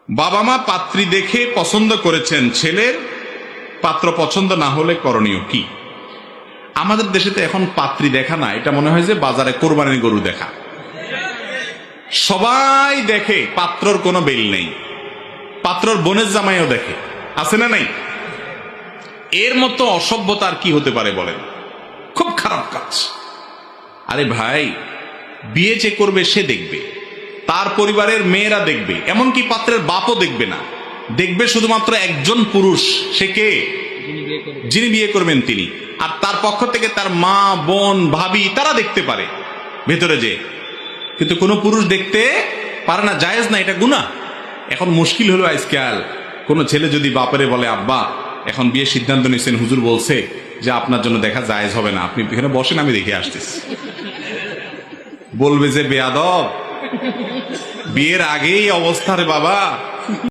বাবা মা পাত্রী দেখে পছন্দ করেছেন, ছেলের পাত্র পছন্দ না হলে করণীয় কি? আমাদের দেশে তো এখন পাত্রী দেখা না, এটা মনে হয় যে বাজারে কোরবানির গরু দেখা। সবাই দেখে, পাত্রর কোনো বেল নেই। পাত্রর বোনের জামাইও দেখে, আছে না নাই? এর মতো অসভ্যতা আর কি হতে পারে বলেন? খুব খারাপ কাজ। আরে ভাই, বিয়ে যে করবে সে দেখবে, তার পরিবারের মেয়েরা দেখবে, এমনকি পাত্রের বাপও দেখবে না। দেখবে শুধুমাত্র একজন পুরুষ, সে কে? যিনি বিয়ে করবেন তিনি। আর তার পক্ষ থেকে তার মা, বোন, ভাবি তারা দেখতে পারে ভেতরে যে, কিন্তু কোনো পুরুষ দেখতে পারে না, জায়েজ না, এটা গুনাহ। এখন মুশকিল হলো আজকাল কোন ছেলে যদি বাপরে বলে, আব্বা এখন বিয়ের সিদ্ধান্ত নিয়েছেন, হুজুর বলছে যে আপনার জন্য দেখা জায়েজ হবে না, আপনি এখানে বসেন, আমি দেখে আসতেছি। বলবে যে বেয়াদব, বিয়ের আগেই অবস্থা রে বাবা।